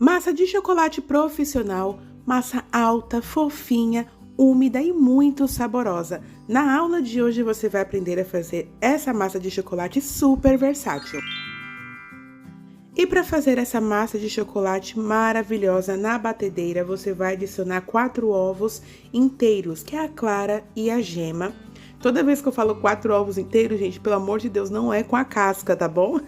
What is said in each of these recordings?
Massa de chocolate profissional, massa alta, fofinha, úmida e muito saborosa. Na aula de hoje você vai aprender a fazer essa massa de chocolate super versátil. E para fazer essa massa de chocolate maravilhosa na batedeira, você vai adicionar 4 ovos inteiros, que é a clara e a gema. Toda vez que eu falo 4 ovos inteiros, gente, pelo amor de Deus, não é com a casca, tá bom?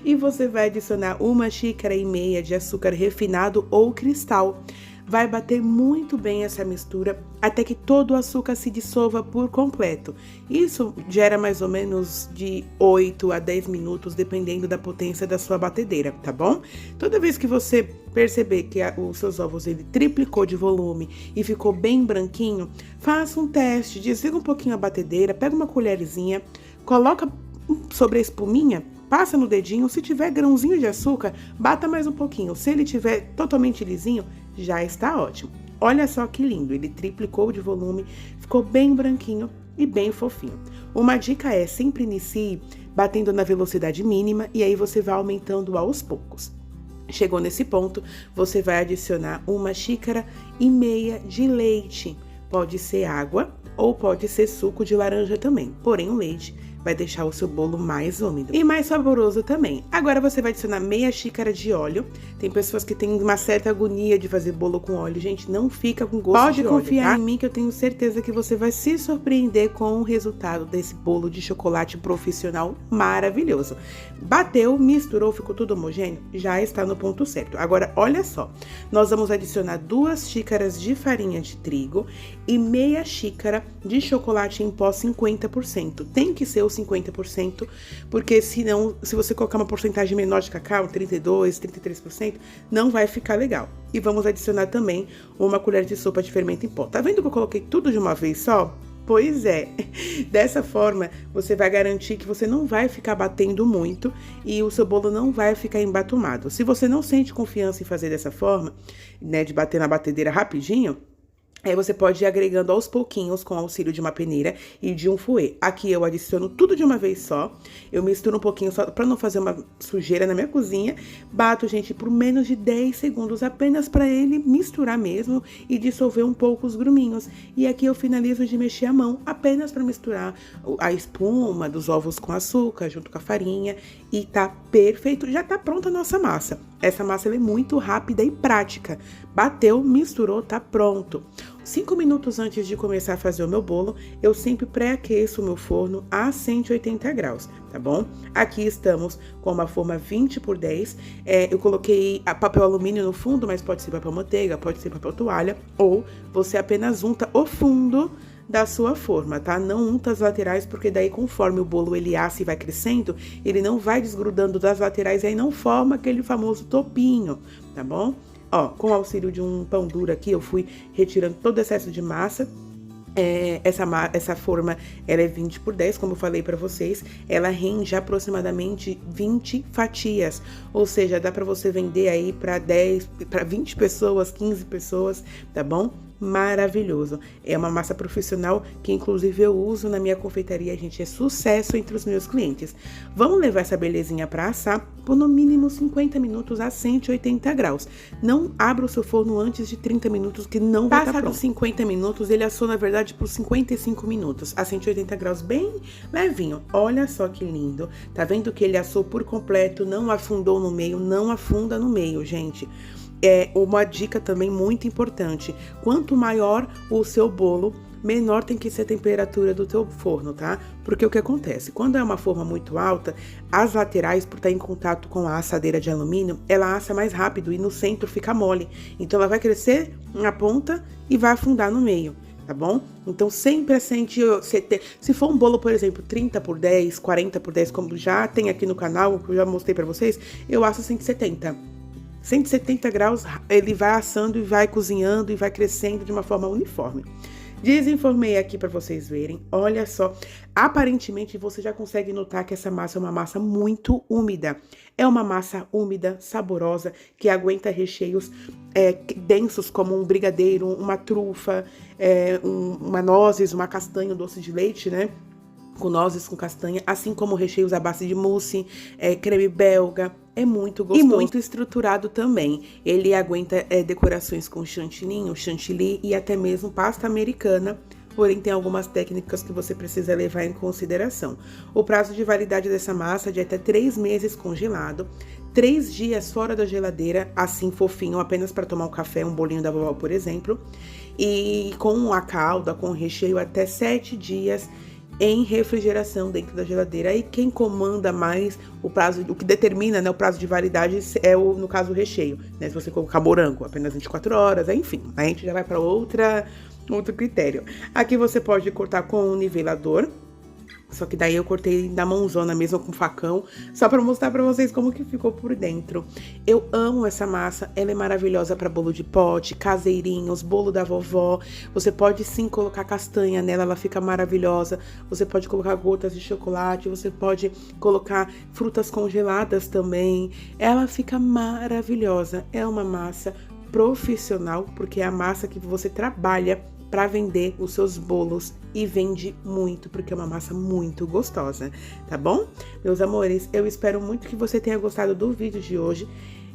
E você vai adicionar 1,5 xícaras de açúcar refinado ou cristal. Vai bater muito bem essa mistura até que todo o açúcar se dissolva por completo. Isso gera mais ou menos de 8 a 10 minutos, dependendo da potência da sua batedeira, tá bom? Toda vez que você perceber que os seus ovos ele triplicou de volume e ficou bem branquinho, faça um teste, desliga um pouquinho a batedeira, pega uma colherzinha, coloca sobre a espuminha, passa no dedinho, se tiver grãozinho de açúcar, bata mais um pouquinho. Se ele tiver totalmente lisinho, já está ótimo. Olha só que lindo, ele triplicou de volume, ficou bem branquinho e bem fofinho. Uma dica é, sempre inicie batendo na velocidade mínima e aí você vai aumentando aos poucos. Chegou nesse ponto, você vai adicionar 1,5 xícaras de leite. Pode ser água ou pode ser suco de laranja também, porém o leite vai deixar o seu bolo mais úmido e mais saboroso também. Agora você vai adicionar meia xícara de óleo. Tem pessoas que têm uma certa agonia de fazer bolo com óleo. Gente, não fica com gosto de óleo, tá? Pode confiar em mim que eu tenho certeza que você vai se surpreender com o resultado desse bolo de chocolate profissional maravilhoso. Bateu, misturou, ficou tudo homogêneo? Já está no ponto certo. Agora, olha só. Nós vamos adicionar 2 xícaras de farinha de trigo e meia xícara de chocolate em pó 50%. Tem que ser o 50%, porque senão, se você colocar uma porcentagem menor de cacau, 32%, 33%, não vai ficar legal. E vamos adicionar também 1 colher de sopa de fermento em pó. Tá vendo que eu coloquei tudo de uma vez só? Pois é, dessa forma você vai garantir que você não vai ficar batendo muito e o seu bolo não vai ficar embatumado. Se você não sente confiança em fazer dessa forma, né, de bater na batedeira rapidinho, aí você pode ir agregando aos pouquinhos com o auxílio de uma peneira e de um fouet. Aqui eu adiciono tudo de uma vez só. Eu misturo um pouquinho só para não fazer uma sujeira na minha cozinha. Bato, gente, por menos de 10 segundos, apenas para ele misturar mesmo e dissolver um pouco os gruminhos. E aqui eu finalizo de mexer a mão, apenas para misturar a espuma dos ovos com açúcar, junto com a farinha. E tá perfeito, já tá pronta a nossa massa. Essa massa ela é muito rápida e prática. Bateu, misturou, tá pronto. 5 minutos antes de começar a fazer o meu bolo, eu sempre pré-aqueço o meu forno a 180 graus, tá bom? Aqui estamos com uma forma 20 por 10. Eu coloquei papel alumínio no fundo, mas pode ser papel manteiga, pode ser papel toalha, ou você apenas unta o fundo da sua forma, tá? Não unta as laterais, porque daí conforme o bolo ele assa e vai crescendo, ele não vai desgrudando das laterais e aí não forma aquele famoso topinho, tá bom? Ó, com o auxílio de um pão duro aqui, eu fui retirando todo o excesso de massa. Essa forma, ela é 20 por 10, como eu falei pra vocês. Ela rende aproximadamente 20 fatias. Ou seja, dá pra você vender aí pra 20 pessoas, 15 pessoas, tá bom? Maravilhoso. É uma massa profissional que, inclusive, eu uso na minha confeitaria, gente. É sucesso entre os meus clientes. Vamos levar essa belezinha pra assar por no mínimo 50 minutos a 180 graus. Não abra o seu forno antes de 30 minutos, que não vai estar pronto. Passados 50 minutos, ele assou, na verdade, por 55 minutos, a 180 graus, bem levinho. Olha só que lindo. Tá vendo que ele assou por completo, não afundou no meio, não afunda no meio, gente. É uma dica também muito importante. Quanto maior o seu bolo, menor tem que ser a temperatura do teu forno, tá? Porque o que acontece? Quando é uma forma muito alta, as laterais, por estar em contato com a assadeira de alumínio, ela assa mais rápido e no centro fica mole. Então, ela vai crescer na ponta e vai afundar no meio, tá bom? Então, sempre assente, se for um bolo, por exemplo, 30 por 10, 40 por 10, como já tem aqui no canal, que eu já mostrei pra vocês, eu asso 170. 170 graus, ele vai assando e vai cozinhando e vai crescendo de uma forma uniforme. Desenformei aqui para vocês verem, olha só, aparentemente você já consegue notar que essa massa é uma massa muito úmida. É uma massa úmida, saborosa, que aguenta recheios densos como um brigadeiro, uma trufa, uma nozes, uma castanha, um doce de leite, né? com nozes, com castanha, assim como recheios à base de mousse, creme belga. É muito gostoso. E muito estruturado também. Ele aguenta decorações com chantilly e até mesmo pasta americana. Porém, tem algumas técnicas que você precisa levar em consideração. O prazo de validade dessa massa é de até 3 meses congelado, 3 dias fora da geladeira, assim fofinho, apenas para tomar um café, um bolinho da vovó, por exemplo. E com a calda, com o recheio, até 7 dias em refrigeração dentro da geladeira. Aí quem comanda mais o prazo, o que determina, né, o prazo de validade é no caso o recheio, né? Se você colocar morango, apenas 24 horas, enfim, a gente já vai para outro critério. Aqui você pode cortar com um nivelador. Só que daí eu cortei na mãozona mesmo, com facão, só pra mostrar pra vocês como que ficou por dentro. Eu amo essa massa, ela é maravilhosa pra bolo de pote, caseirinhos, bolo da vovó. Você pode sim colocar castanha nela, ela fica maravilhosa. Você pode colocar gotas de chocolate, você pode colocar frutas congeladas também. Ela fica maravilhosa, é uma massa profissional, porque é a massa que você trabalha para vender os seus bolos e vende muito, porque é uma massa muito gostosa, tá bom? Meus amores, eu espero muito que você tenha gostado do vídeo de hoje.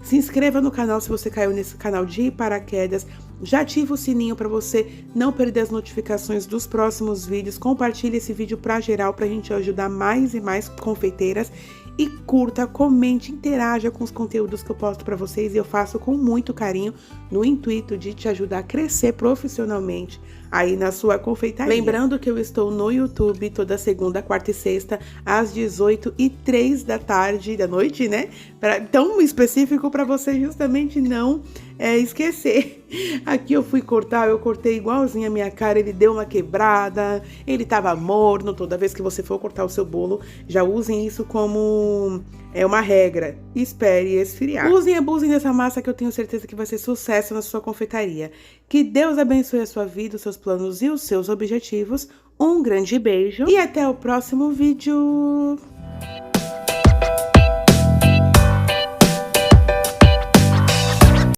Se inscreva no canal se você caiu nesse canal de paraquedas. Já ativa o sininho para você não perder as notificações dos próximos vídeos. Compartilhe esse vídeo para geral, pra gente ajudar mais e mais confeiteiras. E curta, comente, interaja com os conteúdos que eu posto para vocês. E eu faço com muito carinho, no intuito de te ajudar a crescer profissionalmente aí na sua confeitaria. Lembrando que eu estou no YouTube toda segunda, quarta e sexta, às 18h03 da noite, né? Tão específico para você justamente não esquecer. Aqui eu fui cortar, eu cortei igualzinho a minha cara, ele deu uma quebrada, ele tava morno. Toda vez que você for cortar o seu bolo, já usem isso como uma regra. Espere esfriar. Usem e abusem dessa massa, que eu tenho certeza que vai ser sucesso na sua confeitaria. Que Deus abençoe a sua vida, os seus planos e os seus objetivos. Um grande beijo e até o próximo vídeo.